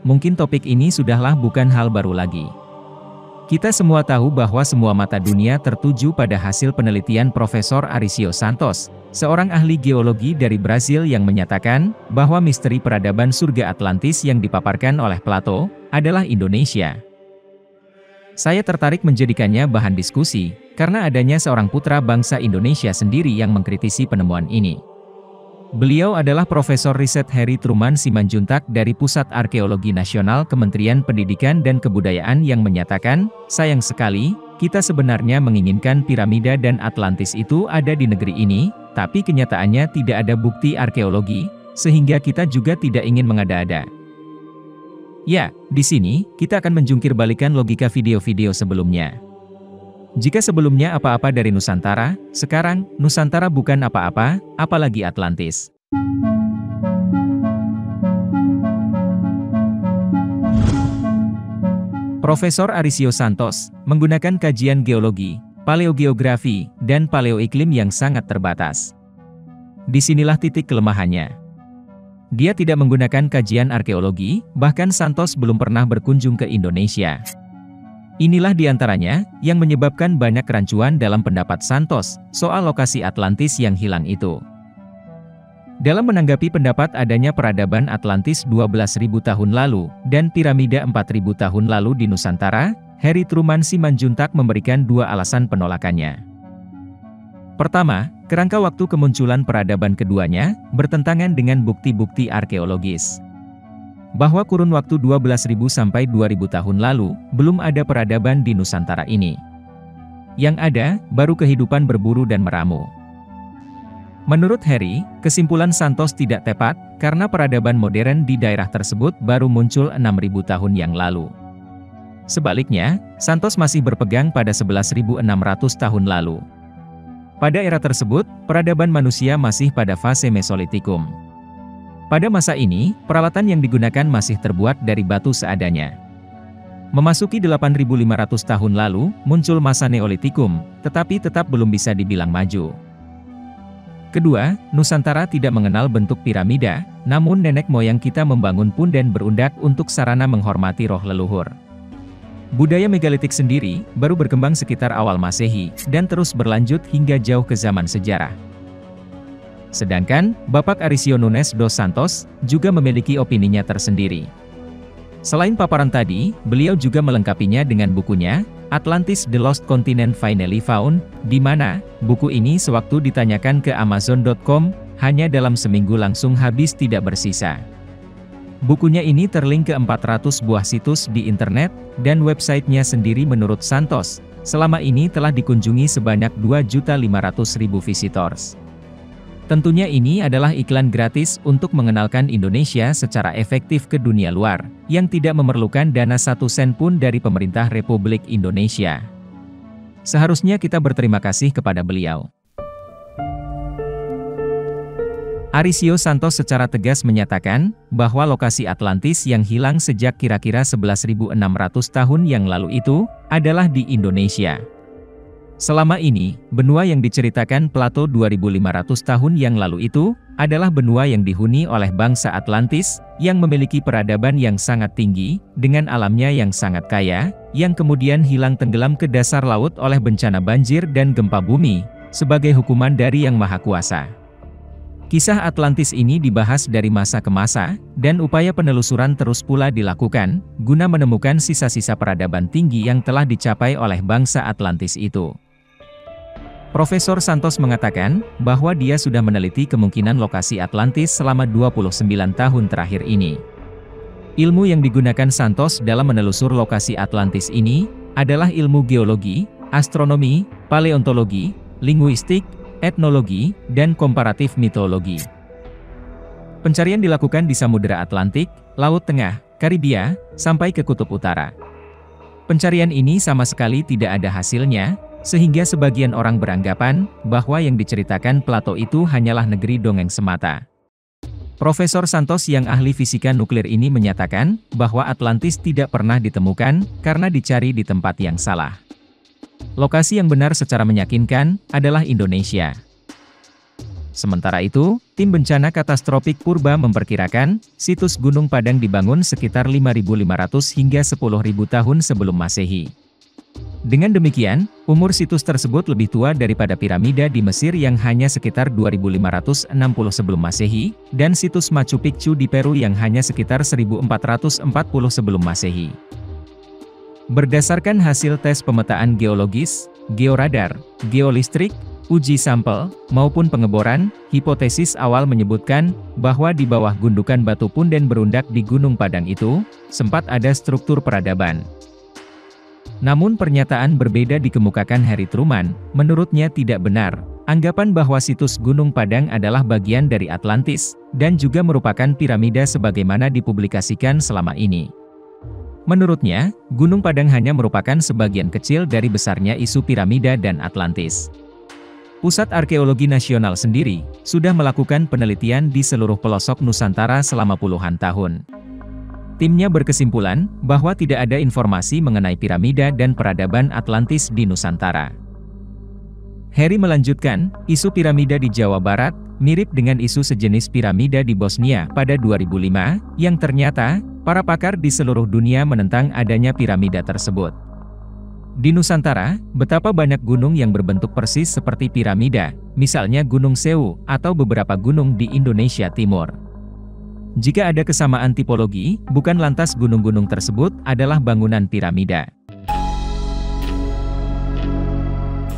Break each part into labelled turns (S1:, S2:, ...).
S1: mungkin topik ini sudahlah bukan hal baru lagi. Kita semua tahu bahwa semua mata dunia tertuju pada hasil penelitian Profesor Arício Santos, seorang ahli geologi dari Brasil yang menyatakan bahwa misteri peradaban surga Atlantis yang dipaparkan oleh Plato adalah Indonesia. Saya tertarik menjadikannya bahan diskusi, karena adanya seorang putra bangsa Indonesia sendiri yang mengkritisi penemuan ini. Beliau adalah Profesor Riset Harry Truman Simanjuntak dari Pusat Arkeologi Nasional Kementerian Pendidikan dan Kebudayaan yang menyatakan, sayang sekali, kita sebenarnya menginginkan piramida dan Atlantis itu ada di negeri ini, tapi kenyataannya tidak ada bukti arkeologi, sehingga kita juga tidak ingin mengada-ada. Ya, di sini, kita akan menjungkir balikan logika video-video sebelumnya. Jika sebelumnya apa-apa dari Nusantara, sekarang, Nusantara bukan apa-apa, apalagi Atlantis. Profesor Arício Santos, menggunakan kajian geologi, paleogeografi, dan paleoiklim yang sangat terbatas. Disinilah titik kelemahannya. Dia tidak menggunakan kajian arkeologi, bahkan Santos belum pernah berkunjung ke Indonesia. Inilah diantaranya, yang menyebabkan banyak kerancuan dalam pendapat Santos, soal lokasi Atlantis yang hilang itu. Dalam menanggapi pendapat adanya peradaban Atlantis 12.000 tahun lalu, dan piramida 4.000 tahun lalu di Nusantara, Harry Truman Simanjuntak memberikan dua alasan penolakannya. Pertama, kerangka waktu kemunculan peradaban keduanya, bertentangan dengan bukti-bukti arkeologis. Bahwa kurun waktu 12.000 sampai 2.000 tahun lalu, belum ada peradaban di Nusantara ini. Yang ada, baru kehidupan berburu dan meramu. Menurut Harry, kesimpulan Santos tidak tepat, karena peradaban modern di daerah tersebut baru muncul 6.000 tahun yang lalu. Sebaliknya, Santos masih berpegang pada 11.600 tahun lalu. Pada era tersebut, peradaban manusia masih pada fase Mesolitikum. Pada masa ini, peralatan yang digunakan masih terbuat dari batu seadanya. Memasuki 8.500 tahun lalu, muncul masa Neolitikum, tetapi tetap belum bisa dibilang maju. Kedua, Nusantara tidak mengenal bentuk piramida, namun nenek moyang kita membangun punden berundak untuk sarana menghormati roh leluhur. Budaya megalitik sendiri, baru berkembang sekitar awal Masehi, dan terus berlanjut hingga jauh ke zaman sejarah. Sedangkan, Bapak Arício Nunes dos Santos, juga memiliki opininya tersendiri. Selain paparan tadi, beliau juga melengkapinya dengan bukunya, Atlantis The Lost Continent Finally Found, di mana, buku ini sewaktu ditanyakan ke Amazon.com, hanya dalam seminggu langsung habis tidak bersisa. Bukunya ini terlink ke 400 buah situs di internet, dan websitenya sendiri menurut Santos, selama ini telah dikunjungi sebanyak 2.500.000 visitors. Tentunya ini adalah iklan gratis untuk mengenalkan Indonesia secara efektif ke dunia luar, yang tidak memerlukan dana 1 sen pun dari pemerintah Republik Indonesia. Seharusnya kita berterima kasih kepada beliau. Arício Santos secara tegas menyatakan, bahwa lokasi Atlantis yang hilang sejak kira-kira 11.600 tahun yang lalu itu, adalah di Indonesia. Selama ini, benua yang diceritakan Plato 2.500 tahun yang lalu itu, adalah benua yang dihuni oleh bangsa Atlantis, yang memiliki peradaban yang sangat tinggi, dengan alamnya yang sangat kaya, yang kemudian hilang tenggelam ke dasar laut oleh bencana banjir dan gempa bumi, sebagai hukuman dari Yang Maha Kuasa. Kisah Atlantis ini dibahas dari masa ke masa, dan upaya penelusuran terus pula dilakukan, guna menemukan sisa-sisa peradaban tinggi yang telah dicapai oleh bangsa Atlantis itu. Profesor Santos mengatakan, bahwa dia sudah meneliti kemungkinan lokasi Atlantis selama 29 tahun terakhir ini. Ilmu yang digunakan Santos dalam menelusur lokasi Atlantis ini, adalah ilmu geologi, astronomi, paleontologi, linguistik, etnologi, dan komparatif mitologi. Pencarian dilakukan di Samudera Atlantik, Laut Tengah, Karibia, sampai ke Kutub Utara. Pencarian ini sama sekali tidak ada hasilnya, sehingga sebagian orang beranggapan bahwa yang diceritakan Plato itu hanyalah negeri dongeng semata. Profesor Santos yang ahli fisika nuklir ini menyatakan bahwa Atlantis tidak pernah ditemukan karena dicari di tempat yang salah. Lokasi yang benar secara meyakinkan adalah Indonesia. Sementara itu, tim bencana katastrofik Purba memperkirakan, situs Gunung Padang dibangun sekitar 5.500 hingga 10.000 tahun sebelum Masehi. Dengan demikian, umur situs tersebut lebih tua daripada piramida di Mesir yang hanya sekitar 2.560 sebelum Masehi, dan situs Machu Picchu di Peru yang hanya sekitar 1.440 sebelum Masehi. Berdasarkan hasil tes pemetaan geologis, georadar, geolistrik, uji sampel, maupun pengeboran, hipotesis awal menyebutkan bahwa di bawah gundukan batu punden berundak di Gunung Padang itu, sempat ada struktur peradaban. Namun pernyataan berbeda dikemukakan Harry Truman, menurutnya tidak benar. Anggapan bahwa situs Gunung Padang adalah bagian dari Atlantis, dan juga merupakan piramida sebagaimana dipublikasikan selama ini. Menurutnya, Gunung Padang hanya merupakan sebagian kecil dari besarnya isu piramida dan Atlantis. Pusat Arkeologi Nasional sendiri, sudah melakukan penelitian di seluruh pelosok Nusantara selama puluhan tahun. Timnya berkesimpulan, bahwa tidak ada informasi mengenai piramida dan peradaban Atlantis di Nusantara. Harry melanjutkan, isu piramida di Jawa Barat, mirip dengan isu sejenis piramida di Bosnia pada 2005, yang ternyata, para pakar di seluruh dunia menentang adanya piramida tersebut. Di Nusantara, betapa banyak gunung yang berbentuk persis seperti piramida, misalnya Gunung Sewu, atau beberapa gunung di Indonesia Timur. Jika ada kesamaan tipologi, bukan lantas gunung-gunung tersebut adalah bangunan piramida.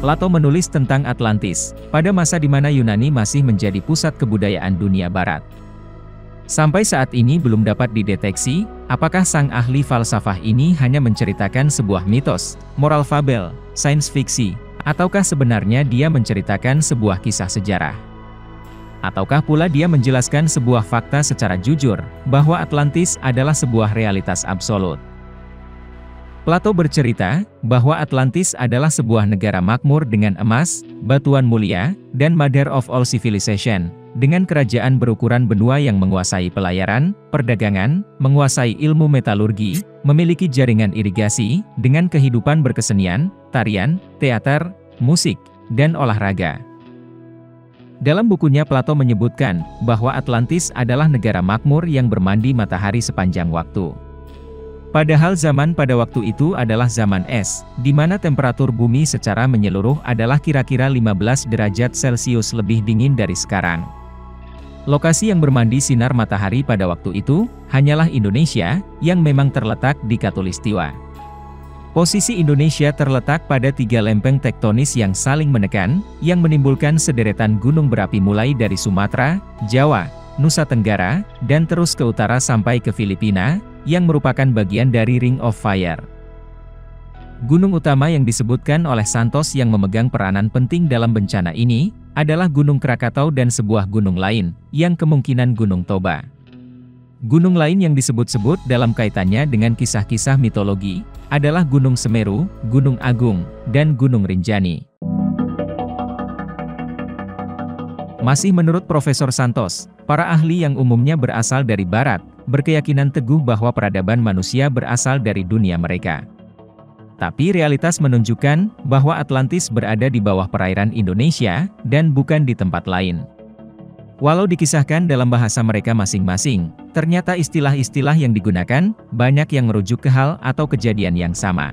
S1: Plato menulis tentang Atlantis, pada masa di mana Yunani masih menjadi pusat kebudayaan dunia barat. Sampai saat ini belum dapat dideteksi, apakah sang ahli falsafah ini hanya menceritakan sebuah mitos, moral fabel, sains fiksi, ataukah sebenarnya dia menceritakan sebuah kisah sejarah? Ataukah pula dia menjelaskan sebuah fakta secara jujur, bahwa Atlantis adalah sebuah realitas absolut? Plato bercerita, bahwa Atlantis adalah sebuah negara makmur dengan emas, batuan mulia, dan mother of all civilization, dengan kerajaan berukuran benua yang menguasai pelayaran, perdagangan, menguasai ilmu metalurgi, memiliki jaringan irigasi, dengan kehidupan berkesenian, tarian, teater, musik, dan olahraga. Dalam bukunya Plato menyebutkan, bahwa Atlantis adalah negara makmur yang bermandi matahari sepanjang waktu. Padahal zaman pada waktu itu adalah zaman es, di mana temperatur bumi secara menyeluruh adalah kira-kira 15 derajat Celcius lebih dingin dari sekarang. Lokasi yang bermandi sinar matahari pada waktu itu, hanyalah Indonesia, yang memang terletak di Khatulistiwa. Posisi Indonesia terletak pada 3 lempeng tektonis yang saling menekan, yang menimbulkan sederetan gunung berapi mulai dari Sumatera, Jawa, Nusa Tenggara, dan terus ke utara sampai ke Filipina, yang merupakan bagian dari Ring of Fire. Gunung utama yang disebutkan oleh Santos yang memegang peranan penting dalam bencana ini, adalah Gunung Krakatau dan sebuah gunung lain, yang kemungkinan Gunung Toba. Gunung lain yang disebut-sebut dalam kaitannya dengan kisah-kisah mitologi, adalah Gunung Semeru, Gunung Agung, dan Gunung Rinjani. Masih menurut Profesor Santos, para ahli yang umumnya berasal dari Barat, berkeyakinan teguh bahwa peradaban manusia berasal dari dunia mereka. Tapi realitas menunjukkan bahwa Atlantis berada di bawah perairan Indonesia, dan bukan di tempat lain. Walau dikisahkan dalam bahasa mereka masing-masing, ternyata istilah-istilah yang digunakan, banyak yang merujuk ke hal atau kejadian yang sama.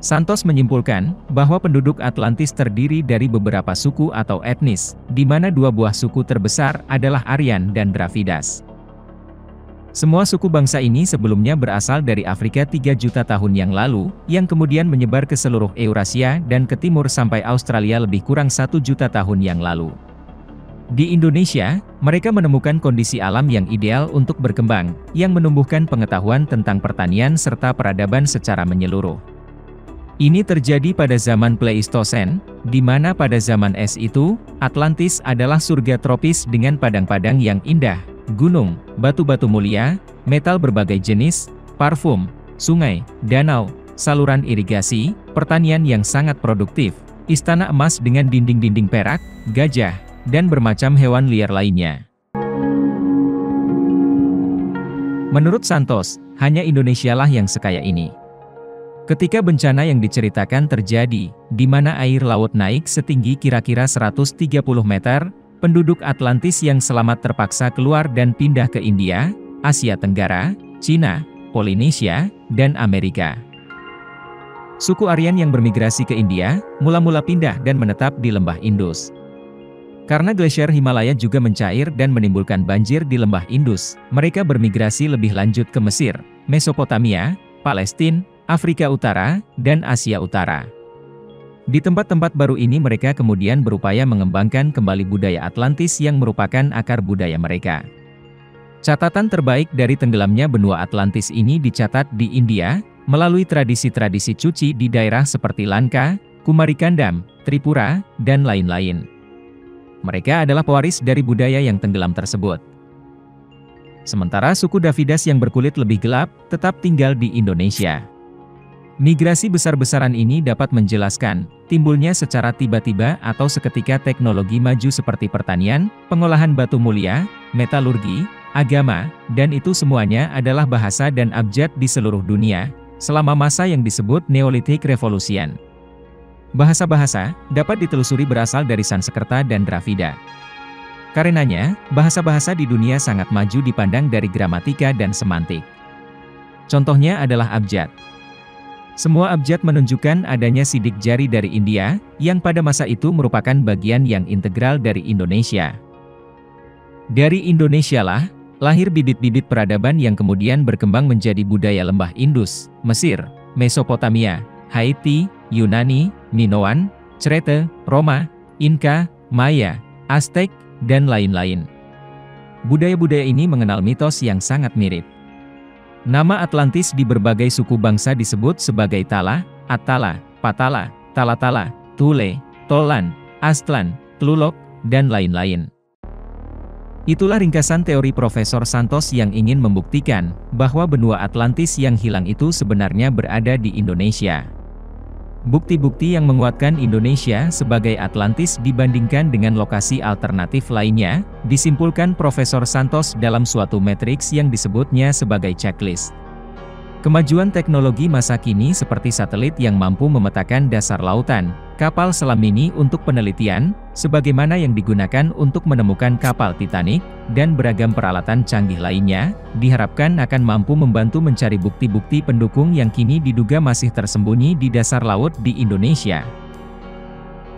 S1: Santos menyimpulkan, bahwa penduduk Atlantis terdiri dari beberapa suku atau etnis, di mana 2 buah suku terbesar adalah Aryan dan Dravidas. Semua suku bangsa ini sebelumnya berasal dari Afrika 3 juta tahun yang lalu, yang kemudian menyebar ke seluruh Eurasia dan ke timur sampai Australia lebih kurang 1 juta tahun yang lalu. Di Indonesia, mereka menemukan kondisi alam yang ideal untuk berkembang, yang menumbuhkan pengetahuan tentang pertanian serta peradaban secara menyeluruh. Ini terjadi pada zaman Pleistosen, di mana pada zaman es itu, Atlantis adalah surga tropis dengan padang-padang yang indah, gunung, batu-batu mulia, metal berbagai jenis, parfum, sungai, danau, saluran irigasi, pertanian yang sangat produktif, istana emas dengan dinding-dinding perak, gajah, dan bermacam hewan liar lainnya. Menurut Santos, hanya Indonesialah yang sekaya ini. Ketika bencana yang diceritakan terjadi, di mana air laut naik setinggi kira-kira 130 meter, penduduk Atlantis yang selamat terpaksa keluar dan pindah ke India, Asia Tenggara, Cina, Polinesia, dan Amerika. Suku Aryan yang bermigrasi ke India, mula-mula pindah dan menetap di lembah Indus. Karena glasier Himalaya juga mencair dan menimbulkan banjir di lembah Indus, mereka bermigrasi lebih lanjut ke Mesir, Mesopotamia, Palestina, Afrika Utara, dan Asia Utara. Di tempat-tempat baru ini mereka kemudian berupaya mengembangkan kembali budaya Atlantis yang merupakan akar budaya mereka. Catatan terbaik dari tenggelamnya benua Atlantis ini dicatat di India, melalui tradisi-tradisi cuci di daerah seperti Lanka, Kumarikandam, Tripura, dan lain-lain. Mereka adalah pewaris dari budaya yang tenggelam tersebut. Sementara suku Davidas yang berkulit lebih gelap, tetap tinggal di Indonesia. Migrasi besar-besaran ini dapat menjelaskan timbulnya secara tiba-tiba atau seketika teknologi maju seperti pertanian, pengolahan batu mulia, metalurgi, agama, dan itu semuanya adalah bahasa dan abjad di seluruh dunia, selama masa yang disebut Neolithic Revolution. Bahasa-bahasa dapat ditelusuri berasal dari Sanskerta dan Dravida. Karenanya, bahasa-bahasa di dunia sangat maju dipandang dari gramatika dan semantik. Contohnya adalah abjad. Semua abjad menunjukkan adanya sidik jari dari India, yang pada masa itu merupakan bagian yang integral dari Indonesia. Dari Indonesialah, lahir bibit-bibit peradaban yang kemudian berkembang menjadi budaya lembah Indus, Mesir, Mesopotamia, Haiti, Yunani, Minoan, Crete, Roma, Inka, Maya, Aztec, dan lain-lain. Budaya-budaya ini mengenal mitos yang sangat mirip. Nama Atlantis di berbagai suku bangsa disebut sebagai Tala, Attala, Patala, Talatala, Thule, Tolan, Aztlan, Tlulok, dan lain-lain. Itulah ringkasan teori Profesor Santos yang ingin membuktikan bahwa benua Atlantis yang hilang itu sebenarnya berada di Indonesia. Bukti-bukti yang menguatkan Indonesia sebagai Atlantis dibandingkan dengan lokasi alternatif lainnya, disimpulkan Profesor Santos dalam suatu matriks yang disebutnya sebagai checklist. Kemajuan teknologi masa kini seperti satelit yang mampu memetakan dasar lautan, kapal selam mini untuk penelitian, sebagaimana yang digunakan untuk menemukan kapal Titanic, dan beragam peralatan canggih lainnya, diharapkan akan mampu membantu mencari bukti-bukti pendukung yang kini diduga masih tersembunyi di dasar laut di Indonesia.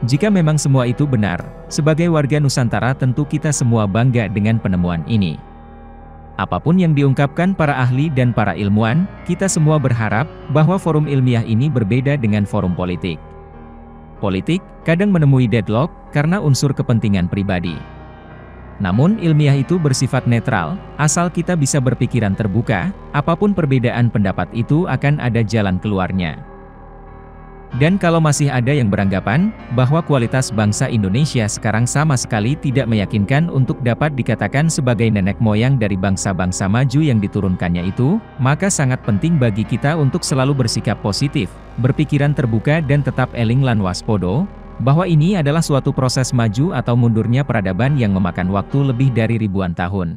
S1: Jika memang semua itu benar, sebagai warga Nusantara tentu kita semua bangga dengan penemuan ini. Apapun yang diungkapkan para ahli dan para ilmuwan, kita semua berharap bahwa forum ilmiah ini berbeda dengan forum politik. Politik kadang menemui deadlock karena unsur kepentingan pribadi. Namun ilmiah itu bersifat netral, asal kita bisa berpikiran terbuka, apapun perbedaan pendapat itu akan ada jalan keluarnya. Dan kalau masih ada yang beranggapan bahwa kualitas bangsa Indonesia sekarang sama sekali tidak meyakinkan untuk dapat dikatakan sebagai nenek moyang dari bangsa-bangsa maju yang diturunkannya itu, maka sangat penting bagi kita untuk selalu bersikap positif, berpikiran terbuka dan tetap eling lan waspodo, bahwa ini adalah suatu proses maju atau mundurnya peradaban yang memakan waktu lebih dari ribuan tahun.